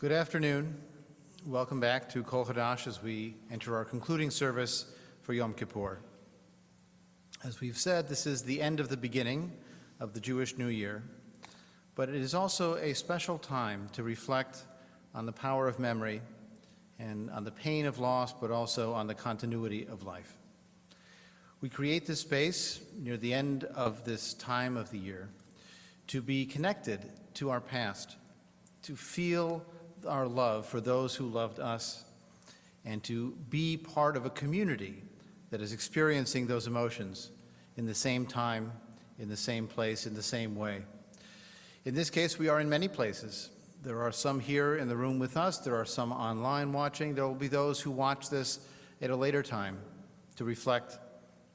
Good afternoon. Welcome back to Kol Hadash as we enter our concluding service for Yom Kippur. As we've said, this is the end of the beginning of the Jewish New Year, but it is also a special time to reflect on the power of memory and on the pain of loss, but also on the continuity of life. We create this space near the end of this time of the year to be connected to our past, to feel our love for those who loved us, and to be part of a community that is experiencing those emotions in the same time, in the same place, in the same way. In this case, we are in many places. There are some here in the room with us. There are some online watching. There will be those who watch this at a later time to reflect,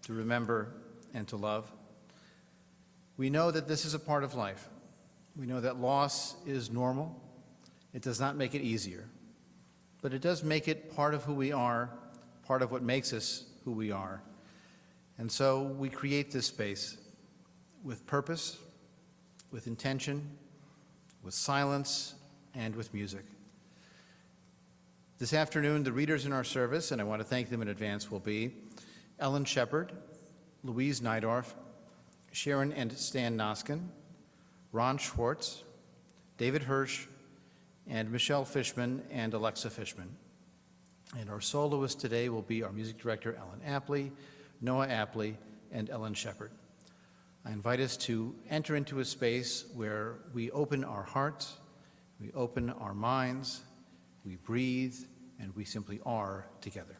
to remember, and to love. We know that this is a part of life. We know that loss is normal. It does not make it easier, but it does make it part of who we are, part of what makes us who we are. And so we create this space with purpose, with intention, with silence, and with music. This afternoon, the readers in our service, and I want to thank them in advance, will be Ellen Shepard, Louise Nydorf, Sharon and Stan Noskin, Ron Schwartz, David Hirsch, and Michelle Fishman and Alexa Fishman. And our soloists today will be our music director, Ellen Apley, Noah Apley, and Ellen Shepard. I invite us to enter into a space where we open our hearts, we open our minds, we breathe, and we simply are together.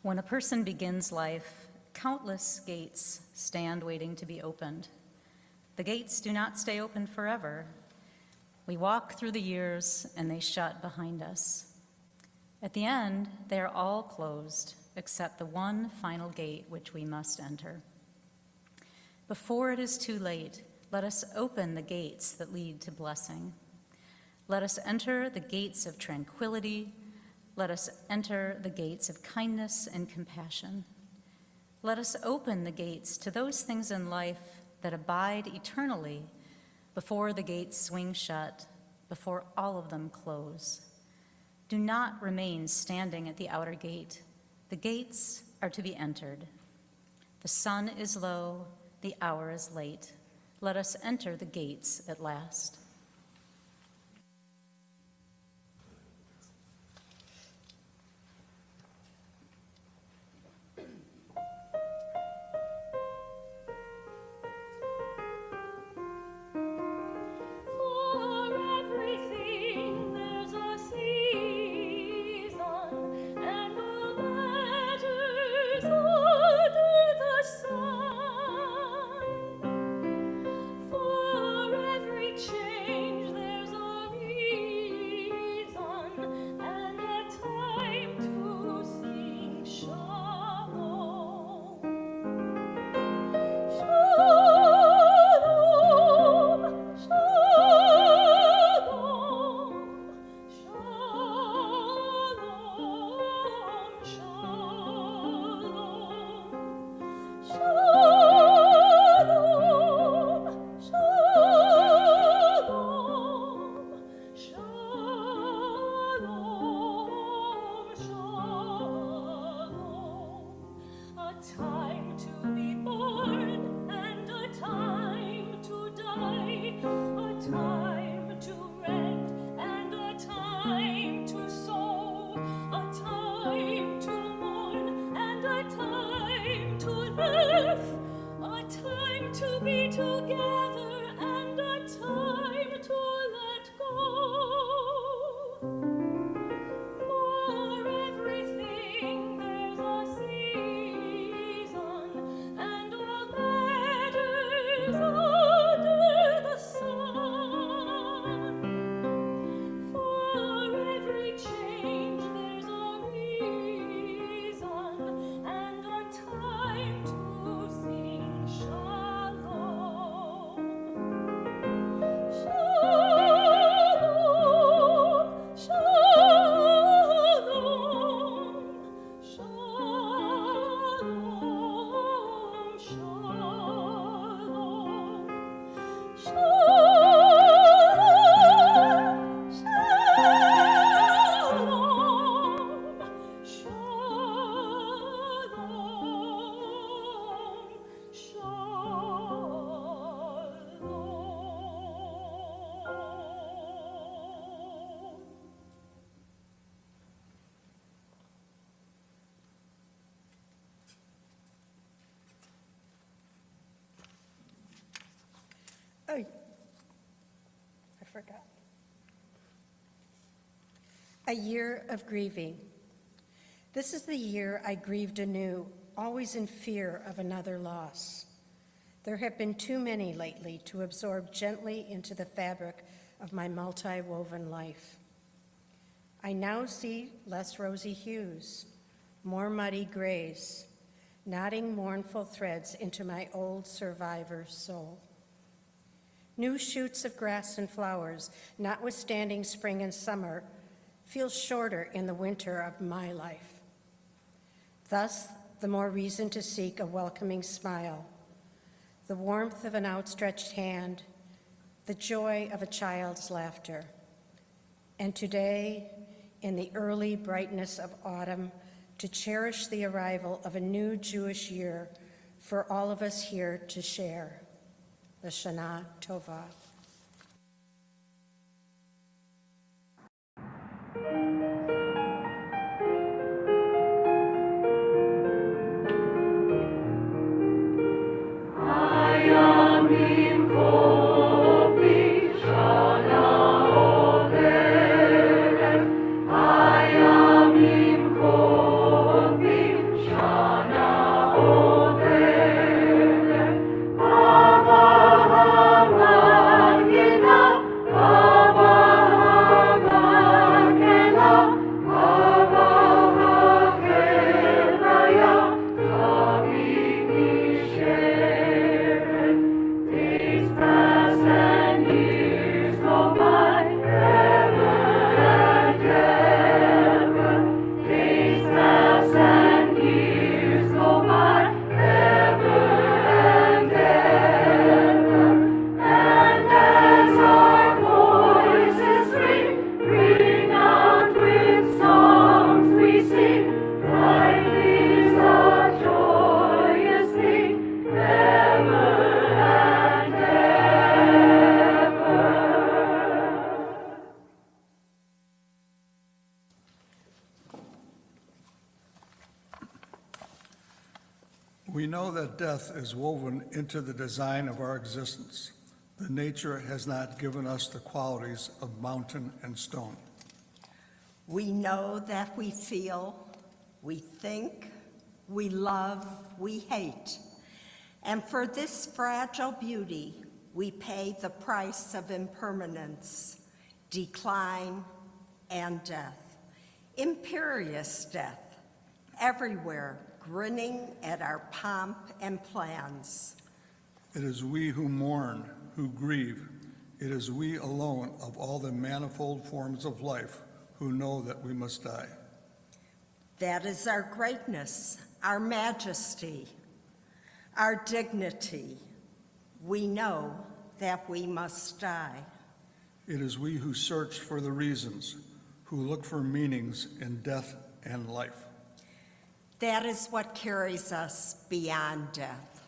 When a person begins life, countless gates stand waiting to be opened. The gates do not stay open forever. We walk through the years and they shut behind us. At the end, they are all closed except the one final gate which we must enter. Before it is too late, let us open the gates that lead to blessing. Let us enter the gates of tranquility. Let us enter the gates of kindness and compassion. Let us open the gates to those things in life that abide eternally before the gates swing shut, before all of them close. Do not remain standing at the outer gate. The gates are to be entered. The sun is low, the hour is late. Let us enter the gates at last. For every change together and a time to let go. For everything there's a season, and all matters under the sun. For every change there's a reason, and a time to sing shalom. Shalom, shalom, shalom, shalom. Shalom, shalom, shalom. Oh, I forgot. A year of grieving. This is the year I grieved anew, always in fear of another loss. There have been too many lately to absorb gently into the fabric of my multi-woven life. I now see less rosy hues, more muddy grays, knotting mournful threads into my old survivor's soul. New shoots of grass and flowers, notwithstanding spring and summer, feel shorter in the winter of my life. Thus, the more reason to seek a welcoming smile, the warmth of an outstretched hand, the joy of a child's laughter. And today, in the early brightness of autumn, to cherish the arrival of a new Jewish year for all of us here to share. L'Shana Tova. We know that death is woven into the design of our existence. The nature has not given us the qualities of mountain and stone. We know that we feel, we think, we love, we hate. And for this fragile beauty, we pay the price of impermanence, decline, and death. Imperious death, everywhere, grinning at our pomp and plans. It is we who mourn, who grieve. It is we alone of all the manifold forms of life who know that we must die. That is our greatness, our majesty, our dignity. We know that we must die. It is we who search for the reasons, who look for meanings in death and life. That is what carries us beyond death.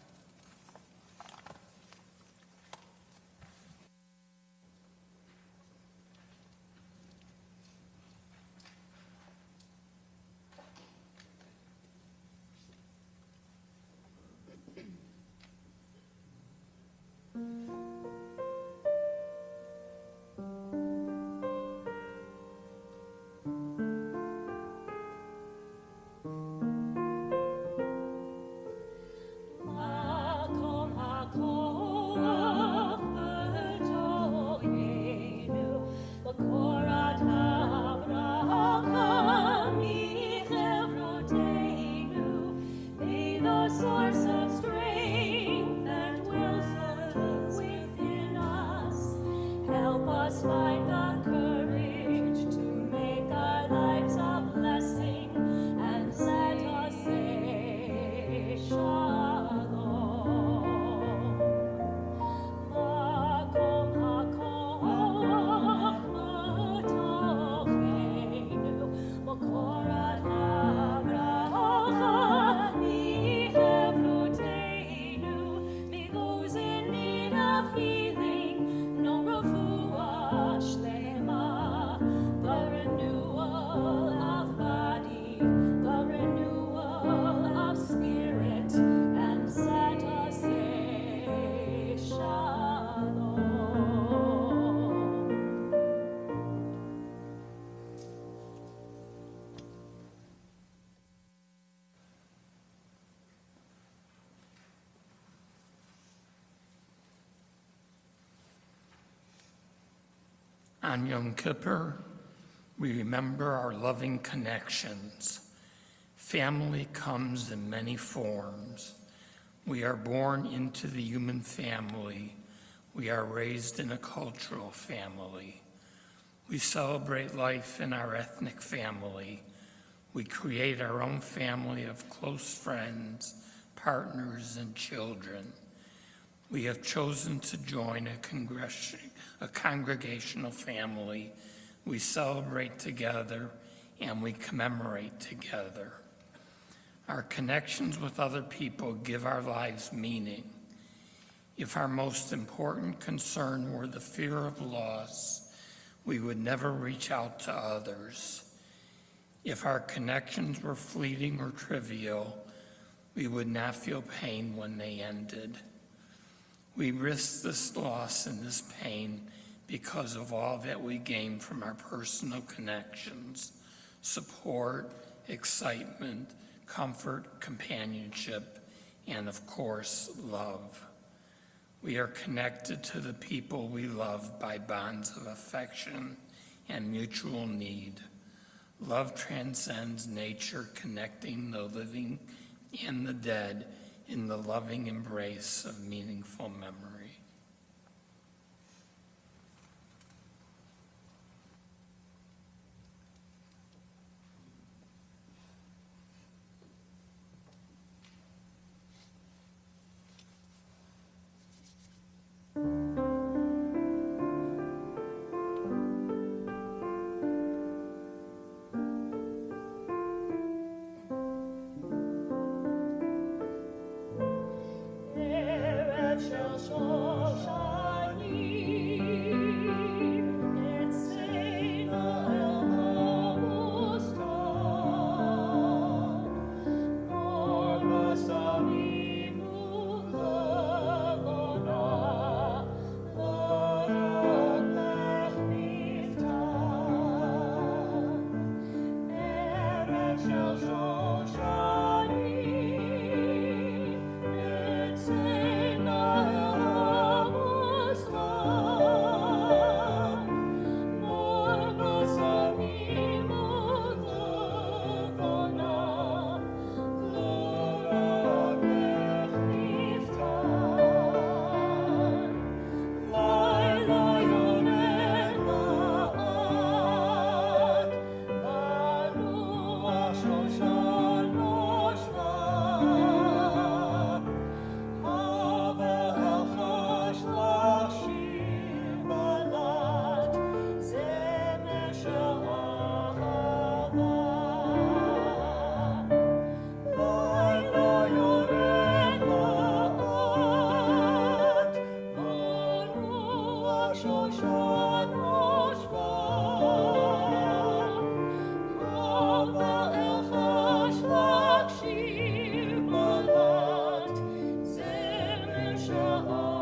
On Yom Kippur, we remember our loving connections. Family comes in many forms. We are born into the human family. We are raised in a cultural family. We celebrate life in our ethnic family. We create our own family of close friends, partners, and children. We have chosen to join a congregational family. We celebrate together and we commemorate together. Our connections with other people give our lives meaning. If our most important concern were the fear of loss, we would never reach out to others. If our connections were fleeting or trivial, we would not feel pain when they ended. We risk this loss and this pain because of all that we gain from our personal connections: support, excitement, comfort, companionship, and of course, love. We are connected to the people we love by bonds of affection and mutual need. Love transcends nature, connecting the living and the dead in the loving embrace of meaningful memory. Erev shel Shoshanim, Etzeina el Habustan, Nor basarim u'levona, L'rakech niftan. Erev shel Shoshanim, Etzeina el Habustan, Nor basarim u'levona, L'rakech niftan. Laila yored la'at, Varuach shoshan noshva. Havel elchash lashir balat, Zemer shel ahava. Laila yored la'at, Varuach shoshan noshva. Havel elchash lashir balat, Zemer shel ahava.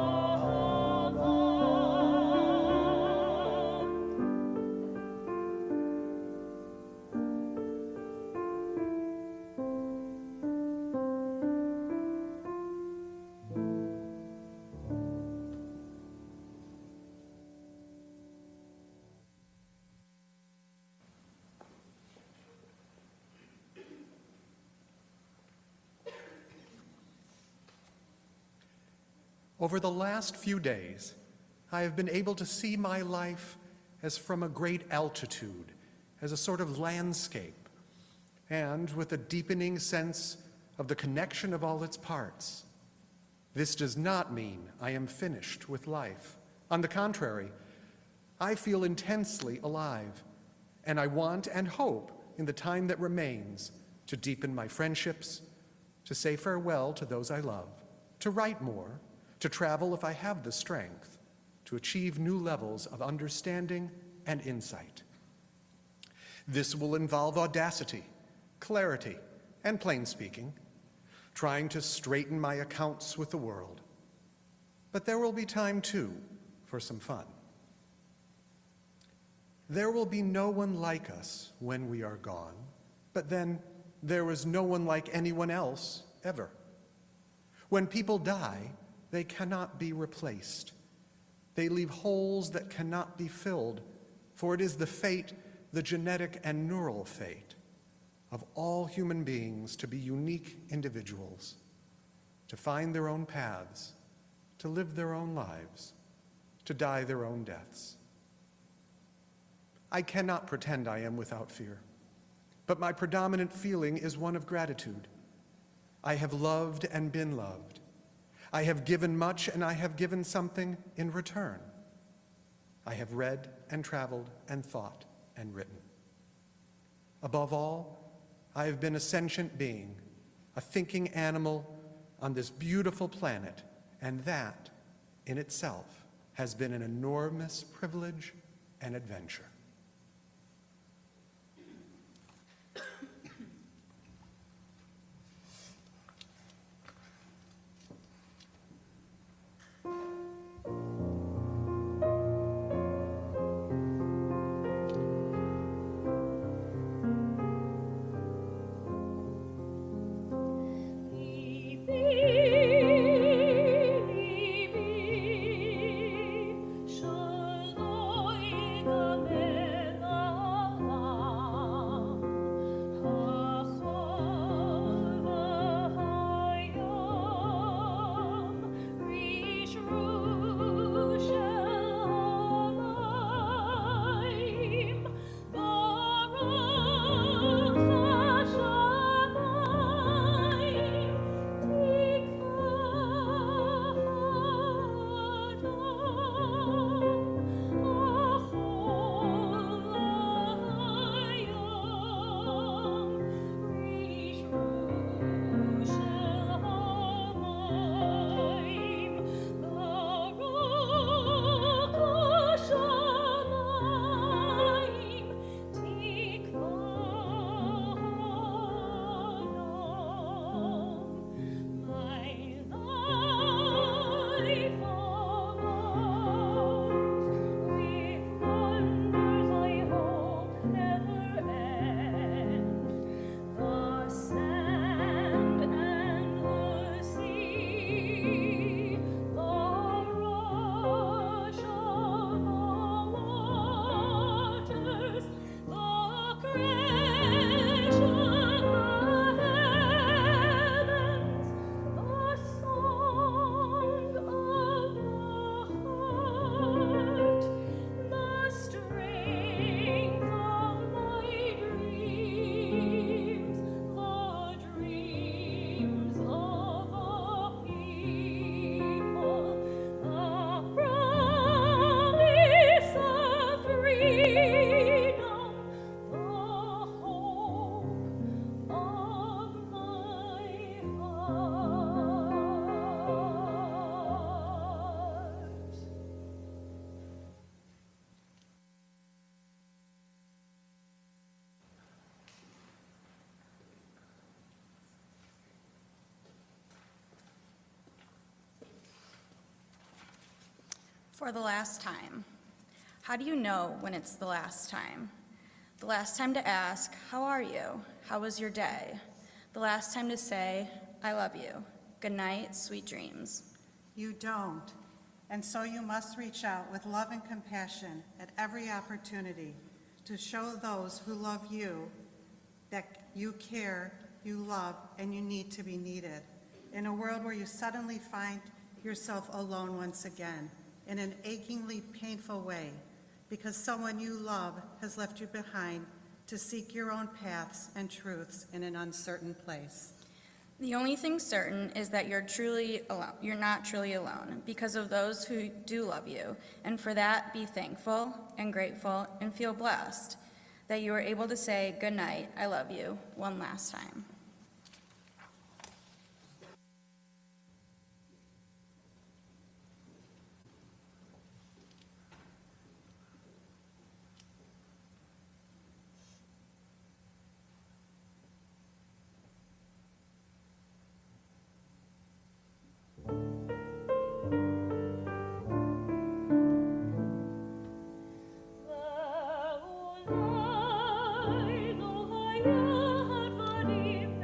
Over the last few days, I have been able to see my life as from a great altitude, as a sort of landscape, and with a deepening sense of the connection of all its parts. This does not mean I am finished with life. On the contrary, I feel intensely alive, and I want and hope in the time that remains to deepen my friendships, to say farewell to those I love, to write more, to travel if I have the strength, to achieve new levels of understanding and insight. This will involve audacity, clarity, and plain speaking, trying to straighten my accounts with the world. But there will be time, too, for some fun. There will be no one like us when we are gone, but then there was no one like anyone else ever. When people die, they cannot be replaced. They leave holes that cannot be filled, for it is the fate, the genetic and neural fate, of all human beings to be unique individuals, to find their own paths, to live their own lives, to die their own deaths. I cannot pretend I am without fear, but my predominant feeling is one of gratitude. I have loved and been loved. I have given much, and I have given something in return. I have read and traveled and thought and written. Above all, I have been a sentient being, a thinking animal on this beautiful planet, and that, in itself, has been an enormous privilege and adventure. For the last time. How do you know when it's the last time? The last time to ask, how are you? How was your day? The last time to say, I love you. Good night, sweet dreams. You don't. And so you must reach out with love and compassion at every opportunity to show those who love you that you care, you love, and you need to be needed. In a world where you suddenly find yourself alone once again, in an achingly painful way, because someone you love has left you behind to seek your own paths and truths in an uncertain place. The only thing certain is that you're truly alone. You're not truly alone because of those who do love you. And for that, be thankful and grateful and feel blessed that you were able to say good night, I love you, one last time. Ve'ulai lo hayat varim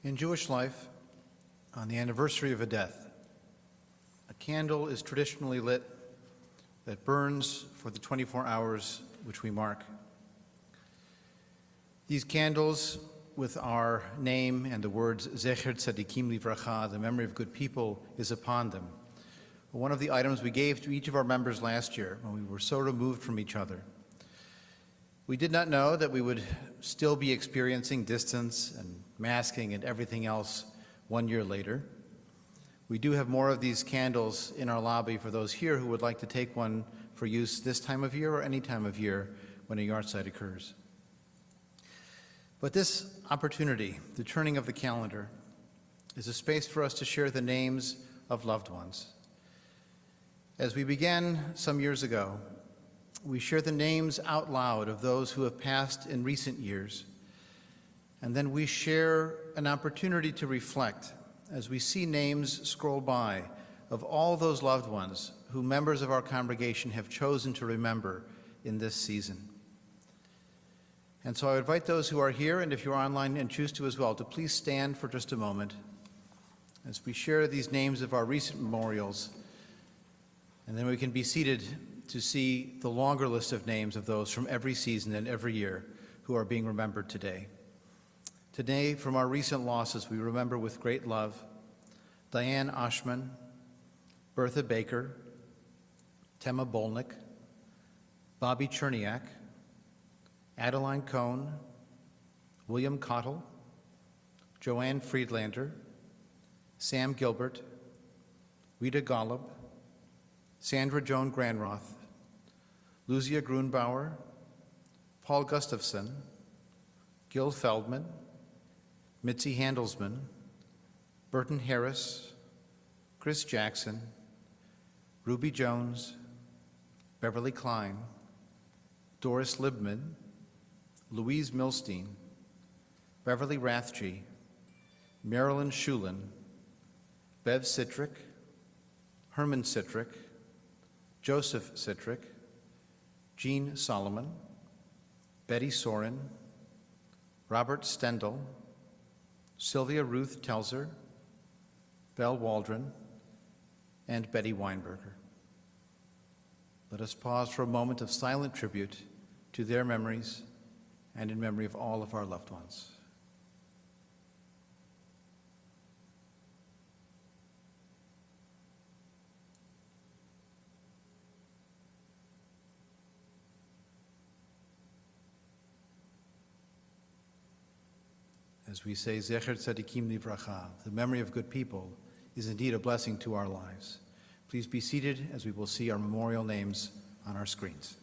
In Jewish life, on the anniversary of a death, a candle is traditionally lit that burns for the 24 hours which we mark. These candles, with our name and the words Zecher Tzadikim Livracha, the memory of good people, is upon them. One of the items we gave to each of our members last year when we were so removed from each other. We did not know that we would still be experiencing distance and masking and everything else 1 year later. We do have more of these candles in our lobby for those here who would like to take one for use this time of year or any time of year when a yahrzeit occurs. But this opportunity, the turning of the calendar, is a space for us to share the names of loved ones. As we began some years ago, we share the names out loud of those who have passed in recent years, and then we share an opportunity to reflect as we see names scroll by of all those loved ones who members of our congregation have chosen to remember in this season. And so I invite those who are here, and if you're online and choose to as well, to please stand for just a moment as we share these names of our recent memorials, and then we can be seated to see the longer list of names of those from every season and every year who are being remembered today. Today, from our recent losses, we remember with great love Diane Oshman, Bertha Baker, Tema Bolnick, Bobby Cherniak, Adeline Cohn, William Cottle, Joanne Friedlander, Sam Gilbert, Rita Golub, Sandra Joan Granroth, Luzia Grunbauer, Paul Gustafson, Gil Feldman, Mitzi Handelsman, Burton Harris, Chris Jackson, Ruby Jones, Beverly Klein, Doris Libman, Louise Milstein, Beverly Rathje, Marilyn Schulin, Bev Citrick, Herman Citrick, Joseph Citrick, Jean Solomon, Betty Soren, Robert Stendel, Sylvia Ruth Telzer, Belle Waldron, and Betty Weinberger. Let us pause for a moment of silent tribute to their memories and in memory of all of our loved ones. As we say, Zecher Tzadikim Livracha, the memory of good people, is indeed a blessing to our lives. Please be seated as we will see our memorial names on our screens.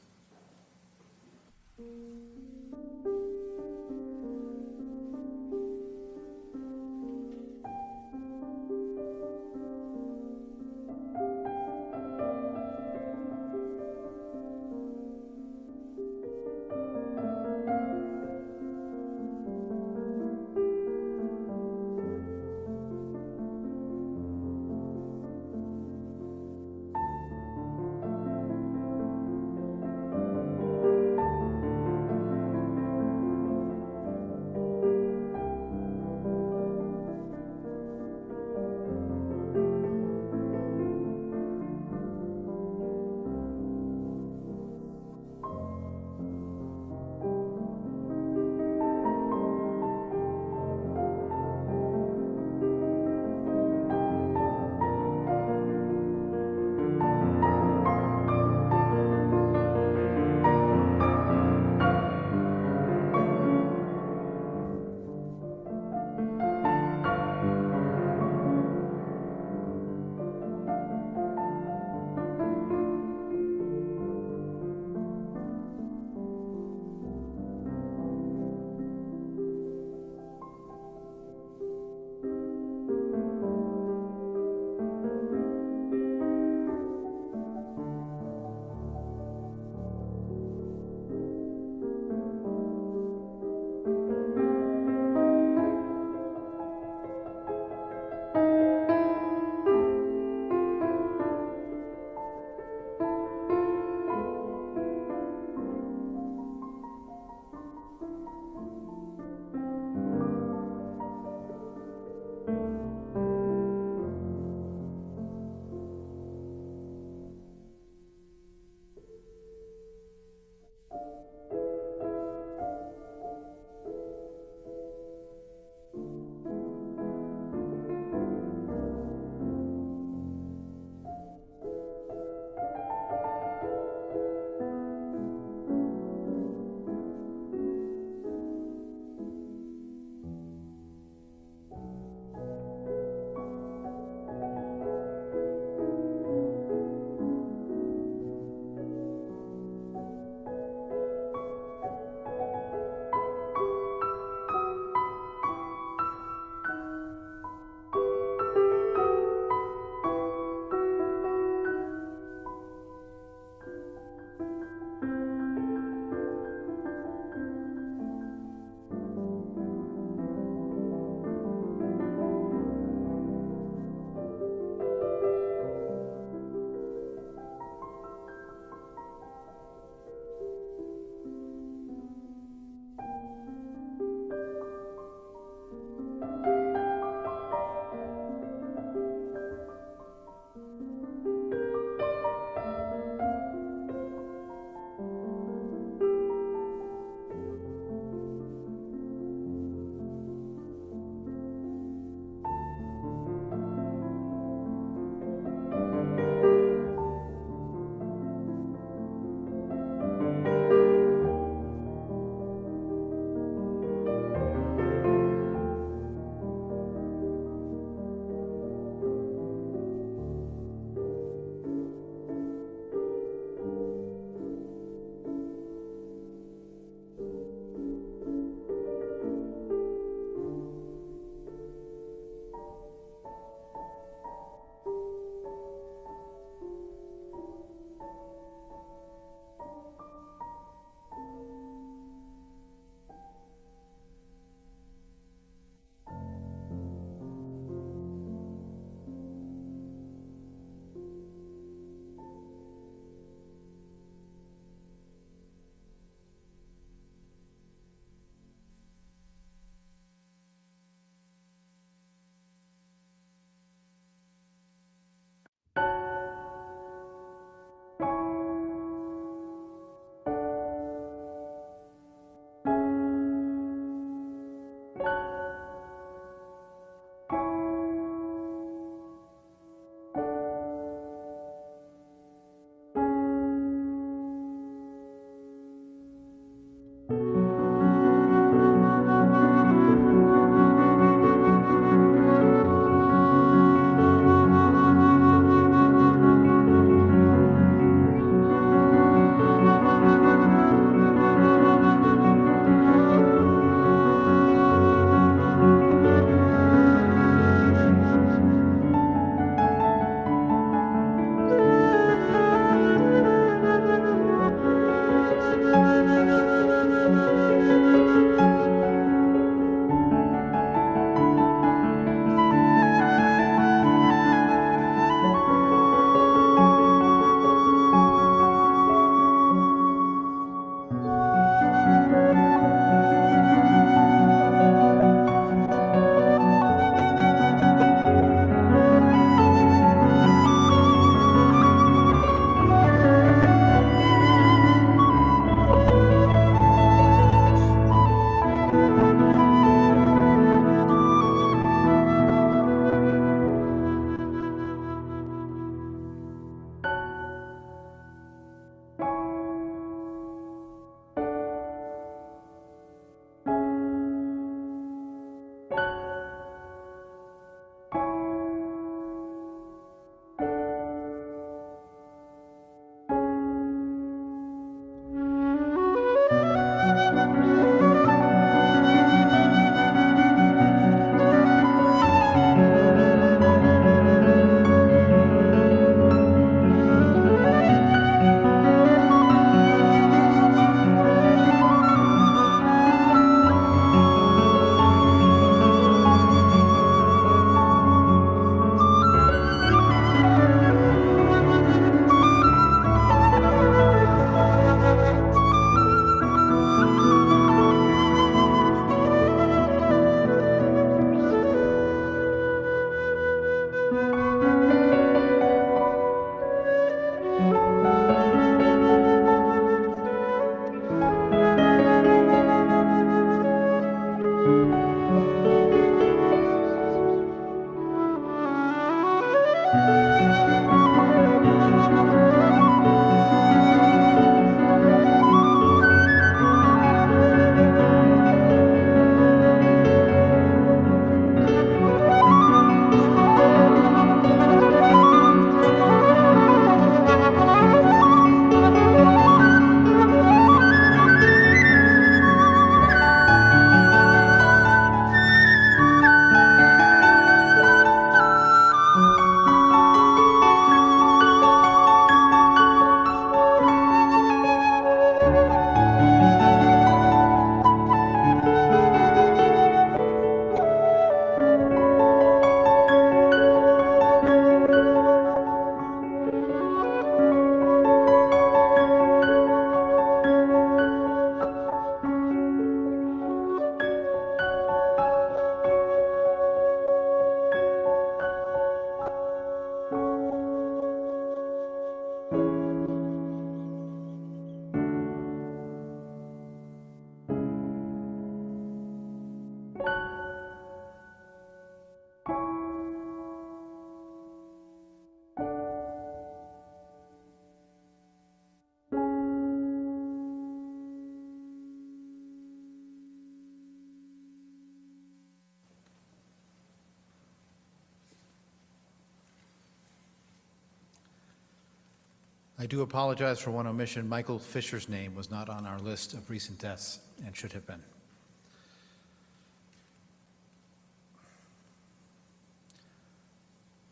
do apologize for one omission. Michael Fisher's name was not on our list of recent deaths and should have been.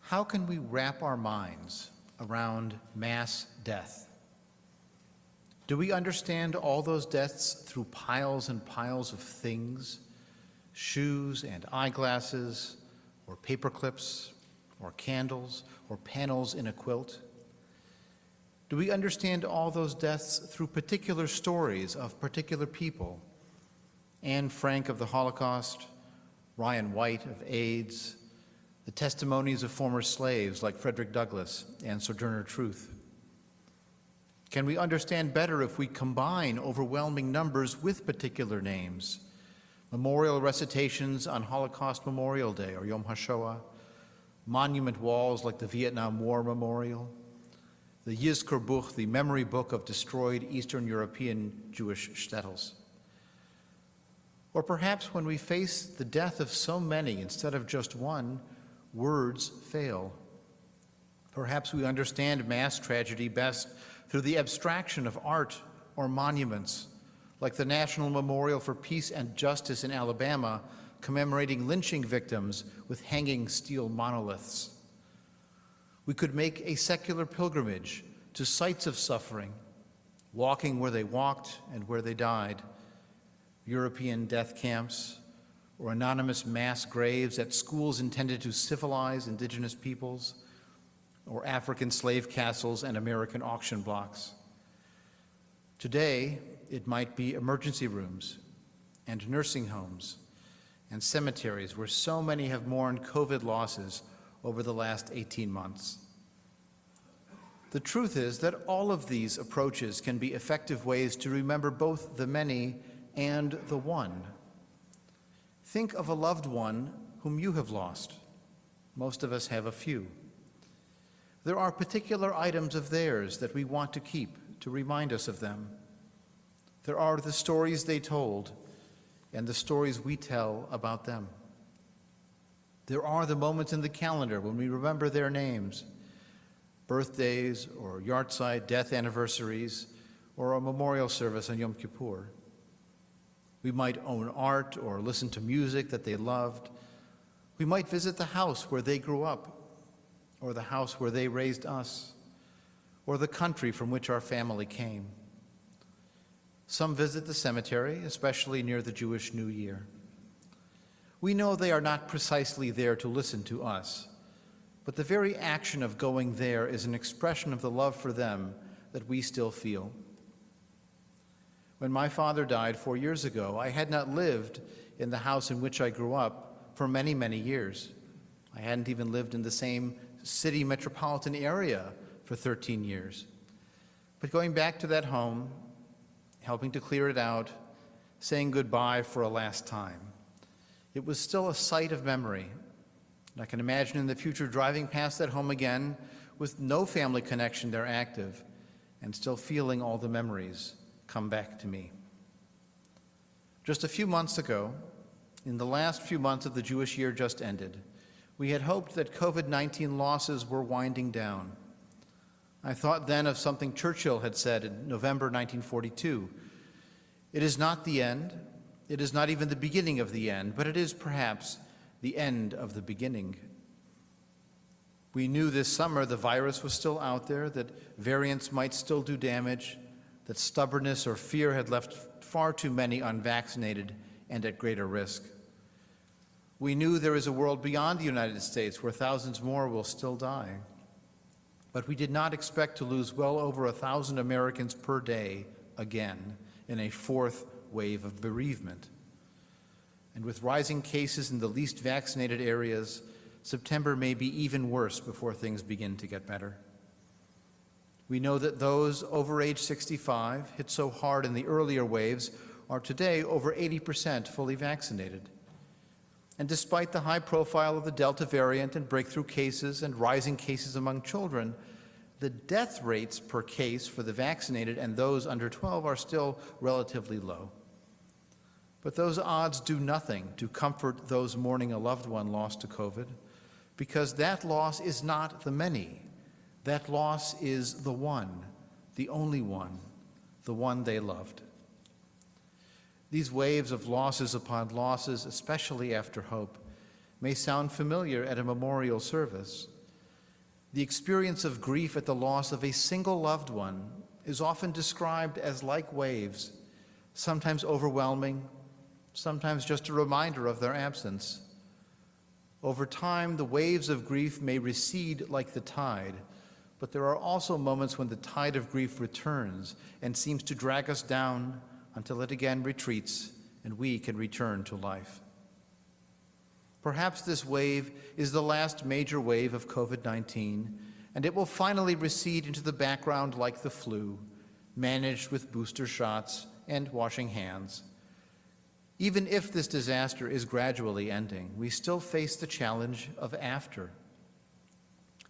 How can we wrap our minds around mass death? Do we understand all those deaths through piles and piles of things, shoes and eyeglasses, or paper clips, or candles, or panels in a quilt? Do we understand all those deaths through particular stories of particular people? Anne Frank of the Holocaust, Ryan White of AIDS, the testimonies of former slaves like Frederick Douglass and Sojourner Truth. Can we understand better if we combine overwhelming numbers with particular names? Memorial recitations on Holocaust Memorial Day or Yom HaShoah, monument walls like the Vietnam War Memorial, the Yizkor Buch, the memory book of destroyed Eastern European Jewish shtetls. Or perhaps when we face the death of so many instead of just one, words fail. Perhaps we understand mass tragedy best through the abstraction of art or monuments, like the National Memorial for Peace and Justice in Alabama, commemorating lynching victims with hanging steel monoliths. We could make a secular pilgrimage to sites of suffering, walking where they walked and where they died, European death camps, or anonymous mass graves at schools intended to civilize indigenous peoples, or African slave castles and American auction blocks. Today, it might be emergency rooms and nursing homes and cemeteries where so many have mourned COVID losses over the last 18 months. The truth is that all of these approaches can be effective ways to remember both the many and the one. Think of a loved one whom you have lost. Most of us have a few. There are particular items of theirs that we want to keep to remind us of them. There are the stories they told and the stories we tell about them. There are the moments in the calendar when we remember their names, birthdays or yahrzeit, death anniversaries, or a memorial service on Yom Kippur. We might own art or listen to music that they loved. We might visit the house where they grew up, or the house where they raised us, or the country from which our family came. Some visit the cemetery, especially near the Jewish New Year. We know they are not precisely there to listen to us, but the very action of going there is an expression of the love for them that we still feel. When my father died 4 years ago, I had not lived in the house in which I grew up for many, many years. I hadn't even lived in the same city metropolitan area for 13 years. But going back to that home, helping to clear it out, saying goodbye for a last time, it was still a site of memory. And I can imagine in the future driving past that home again with no family connection there active and still feeling all the memories come back to me. Just a few months ago, in the last few months of the Jewish year just ended, we had hoped that COVID-19 losses were winding down. I thought then of something Churchill had said in November 1942. It is not the end, it is not even the beginning of the end, but it is perhaps the end of the beginning. We knew this summer the virus was still out there, that variants might still do damage, that stubbornness or fear had left far too many unvaccinated and at greater risk. We knew there is a world beyond the United States where thousands more will still die. But we did not expect to lose well over 1,000 Americans per day again in a fourth wave of bereavement. And with rising cases in the least vaccinated areas, September may be even worse before things begin to get better. We know that those over age 65, hit so hard in the earlier waves, are today over 80% fully vaccinated. And despite the high profile of the Delta variant and breakthrough cases and rising cases among children, the death rates per case for the vaccinated and those under 12 are still relatively low. But those odds do nothing to comfort those mourning a loved one lost to COVID, because that loss is not the many. That loss is the one, the only one, the one they loved. These waves of losses upon losses, especially after hope, may sound familiar at a memorial service. The experience of grief at the loss of a single loved one is often described as like waves, sometimes overwhelming, sometimes just a reminder of their absence. Over time, the waves of grief may recede like the tide, but there are also moments when the tide of grief returns and seems to drag us down until it again retreats and we can return to life. Perhaps this wave is the last major wave of COVID-19, and it will finally recede into the background like the flu, managed with booster shots and washing hands. Even if this disaster is gradually ending, we still face the challenge of after.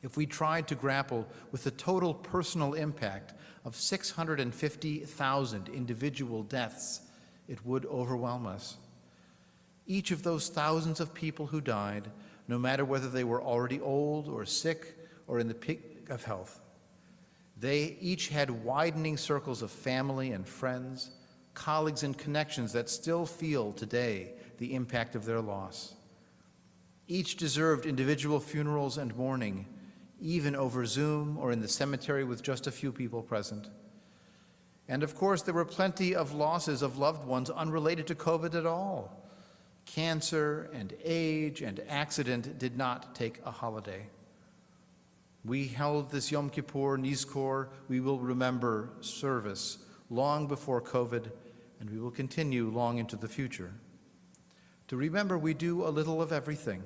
If we tried to grapple with the total personal impact of 650,000 individual deaths, it would overwhelm us. Each of those thousands of people who died, no matter whether they were already old or sick or in the peak of health, they each had widening circles of family and friends, colleagues and connections that still feel today the impact of their loss. Each deserved individual funerals and mourning, even over Zoom or in the cemetery with just a few people present. And of course, there were plenty of losses of loved ones unrelated to COVID at all. Cancer and age and accident did not take a holiday. We held this Yom Kippur Nizkor, we will remember service long before COVID, and we will continue long into the future. To remember, we do a little of everything.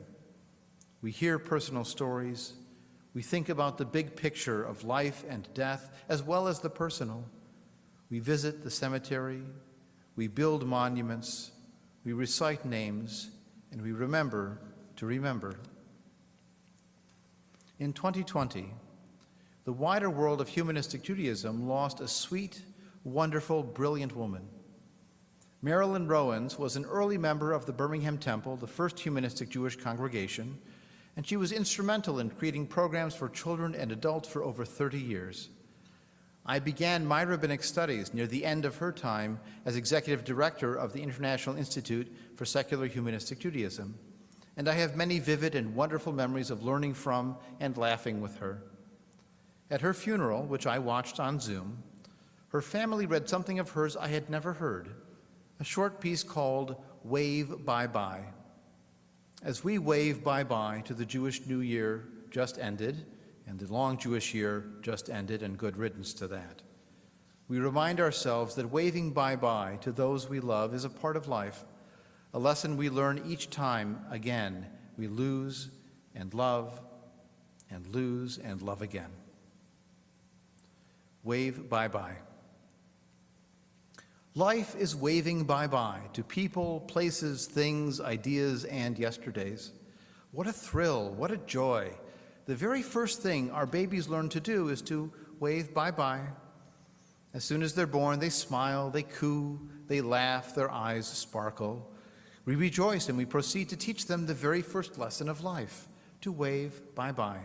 We hear personal stories. We think about the big picture of life and death, as well as the personal. We visit the cemetery. We build monuments. We recite names, and we remember to remember. In 2020, the wider world of humanistic Judaism lost a sweet, wonderful, brilliant woman. Marilyn Rowans was an early member of the Birmingham Temple, the first humanistic Jewish congregation, and she was instrumental in creating programs for children and adults for over 30 years. I began my rabbinic studies near the end of her time as executive director of the International Institute for Secular Humanistic Judaism, and I have many vivid and wonderful memories of learning from and laughing with her. At her funeral, which I watched on Zoom, her family read something of hers I had never heard, a short piece called Wave Bye-Bye. As we wave bye-bye to the Jewish New Year just ended, and the long Jewish year just ended, and good riddance to that, we remind ourselves that waving bye-bye to those we love is a part of life, a lesson we learn each time again we lose and love again. Wave bye-bye. Life is waving bye-bye to people, places, things, ideas, and yesterdays. What a thrill, what a joy. The very first thing our babies learn to do is to wave bye-bye. As soon as they're born, they smile, they coo, they laugh, their eyes sparkle. We rejoice and we proceed to teach them the very first lesson of life, to wave bye-bye.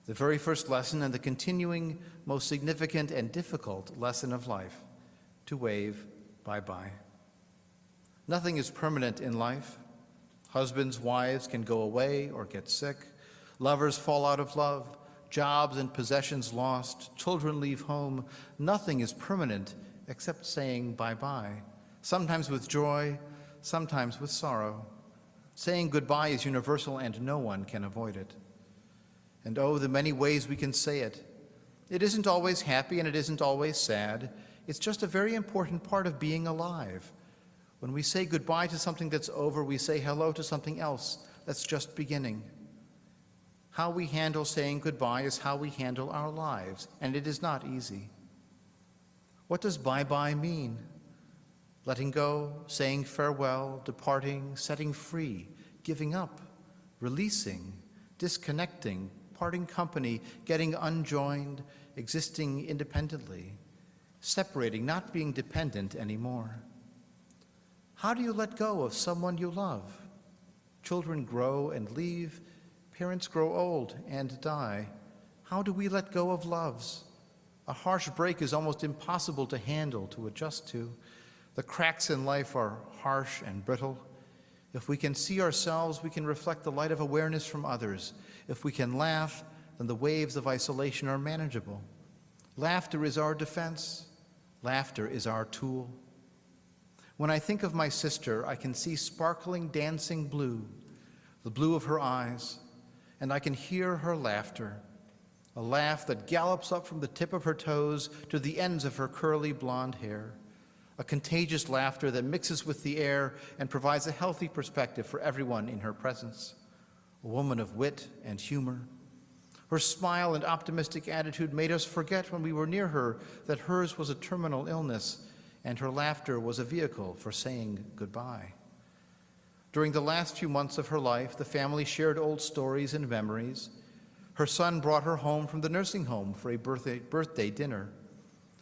The very first lesson and the continuing, most significant and difficult lesson of life, to wave bye-bye. Nothing is permanent in life. Husbands, wives can go away or get sick. Lovers fall out of love. Jobs and possessions lost. Children leave home. Nothing is permanent except saying bye-bye, sometimes with joy, sometimes with sorrow. Saying goodbye is universal and no one can avoid it. And oh, the many ways we can say it. It isn't always happy and it isn't always sad. It's just a very important part of being alive. When we say goodbye to something that's over, we say hello to something else that's just beginning. How we handle saying goodbye is how we handle our lives, and it is not easy. What does bye-bye mean? Letting go, saying farewell, departing, setting free, giving up, releasing, disconnecting, parting company, getting unjoined, existing independently, separating, not being dependent anymore. How do you let go of someone you love? Children grow and leave, parents grow old and die. How do we let go of loves? A harsh break is almost impossible to handle, to adjust to. The cracks in life are harsh and brittle. If we can see ourselves, we can reflect the light of awareness from others. If we can laugh, then the waves of isolation are manageable. Laughter is our defense. Laughter is our tool. When I think of my sister, I can see sparkling, dancing blue, the blue of her eyes, and I can hear her laughter, a laugh that gallops up from the tip of her toes to the ends of her curly blonde hair, a contagious laughter that mixes with the air and provides a healthy perspective for everyone in her presence, a woman of wit and humor. Her smile and optimistic attitude made us forget when we were near her that hers was a terminal illness, and her laughter was a vehicle for saying goodbye. During the last few months of her life, the family shared old stories and memories. Her son brought her home from the nursing home for a birthday dinner.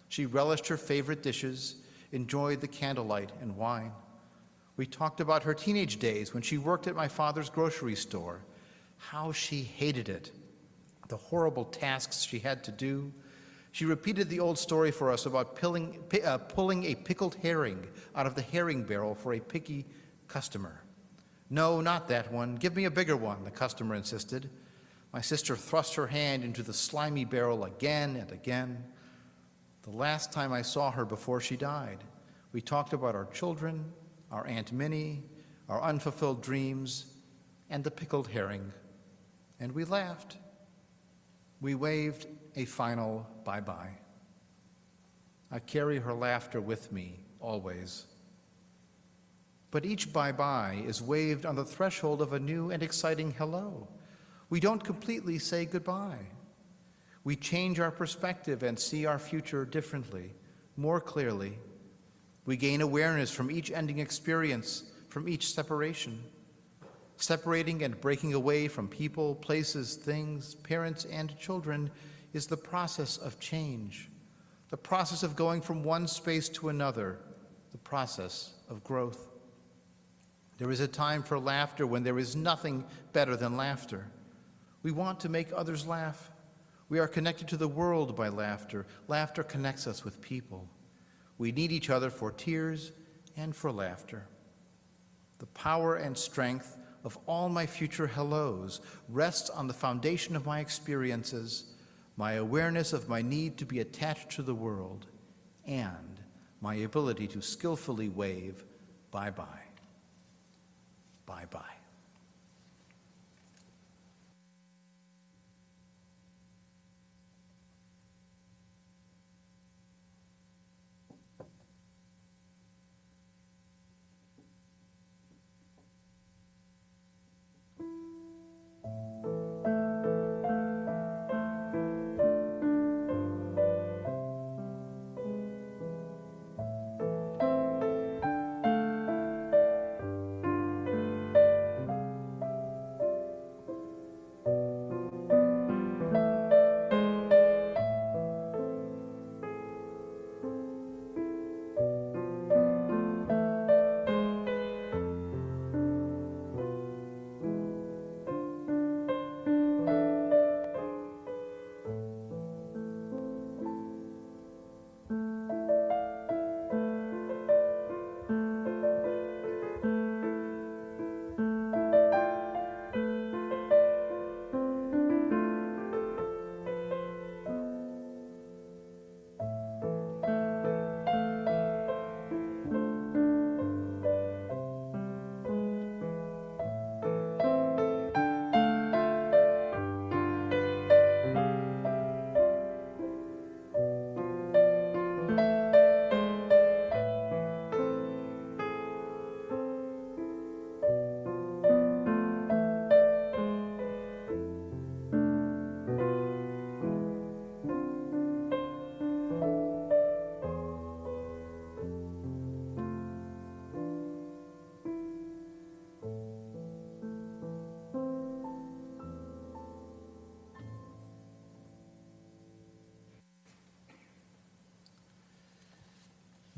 She relished her favorite dishes, enjoyed the candlelight and wine. We talked about her teenage days when she worked at my father's grocery store, how she hated it, the horrible tasks she had to do. She repeated the old story for us about pulling a pickled herring out of the herring barrel for a picky customer. "No, not that one. Give me a bigger one," the customer insisted. My sister thrust her hand into the slimy barrel again and again. The last time I saw her before she died, we talked about our children, our Aunt Minnie, our unfulfilled dreams, and the pickled herring. And we laughed. We waved a final bye-bye. I carry her laughter with me always. But each bye-bye is waved on the threshold of a new and exciting hello. We don't completely say goodbye. We change our perspective and see our future differently, more clearly. We gain awareness from each ending experience, from each separation. Separating and breaking away from people, places, things, parents, and children is the process of change, the process of going from one space to another, the process of growth. There is a time for laughter when there is nothing better than laughter. We want to make others laugh. We are connected to the world by laughter. Laughter connects us with people. We need each other for tears and for laughter. The power and strength of all my future hellos rests on the foundation of my experiences, my awareness of my need to be attached to the world, and my ability to skillfully wave bye-bye. Bye-bye.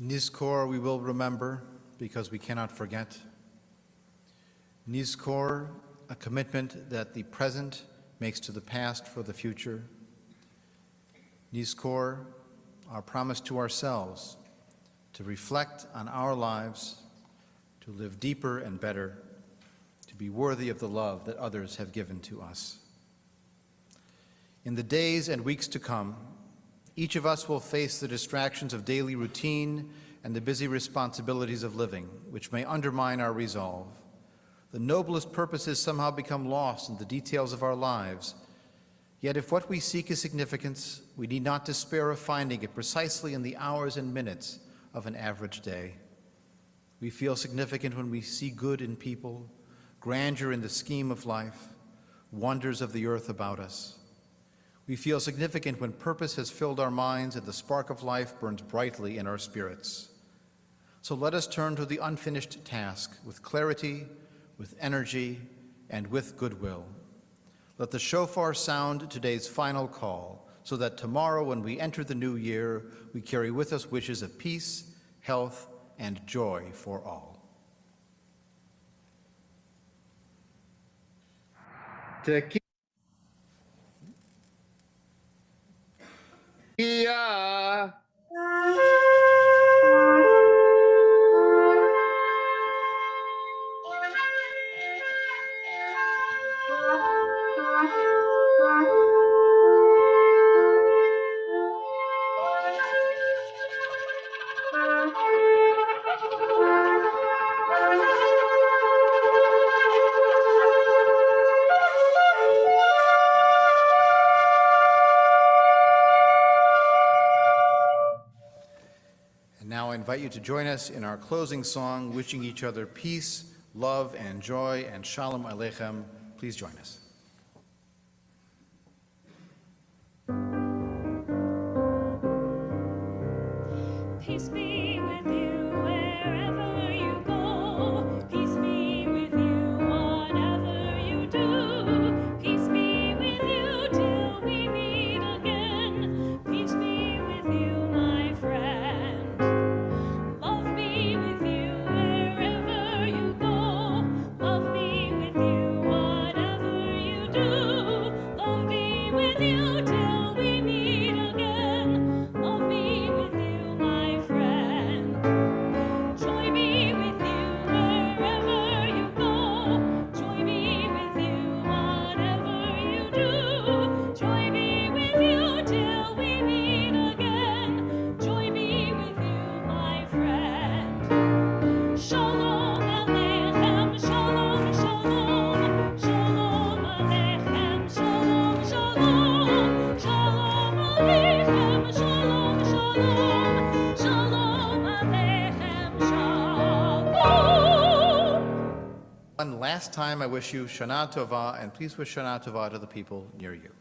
Nizkor we will remember because we cannot forget. Nizkor, a commitment that the present makes to the past for the future. Nizkor, our promise to ourselves, to reflect on our lives, to live deeper and better, to be worthy of the love that others have given to us. In the days and weeks to come, each of us will face the distractions of daily routine and the busy responsibilities of living, which may undermine our resolve. The noblest purposes somehow become lost in the details of our lives. Yet if what we seek is significance, we need not despair of finding it precisely in the hours and minutes of an average day. We feel significant when we see good in people, grandeur in the scheme of life, wonders of the earth about us. We feel significant when purpose has filled our minds and the spark of life burns brightly in our spirits. So let us turn to the unfinished task with clarity, with energy, and with goodwill. Let the shofar sound today's final call, so that tomorrow when we enter the new year, we carry with us wishes of peace, health, and joy for all. Tequila. And now I invite you to join us in our closing song, wishing each other peace, love, and joy, and Shalom Aleichem. Please join us. Peace be with you wherever you go. Peace be with you whatever you do. Peace be with you till we meet again. Peace be with you, my friend. Love be with you wherever you go. Love be with you whatever you do. Love be with you till we meet again. Love be with you, my friend. Joy be with you wherever you go. Joy be with you whatever you do. Joy be with you till we meet again. Joy be with you, my friend. Shalom Aleichem, Shalom, Shalom. Shalom Aleichem, Shalom, Shalom. Shalom Aleichem, Shalom, Shalom. Shalom Aleichem, Shalom. One last time, I wish you Shana Tova, and please wish Shana Tova to the people near you.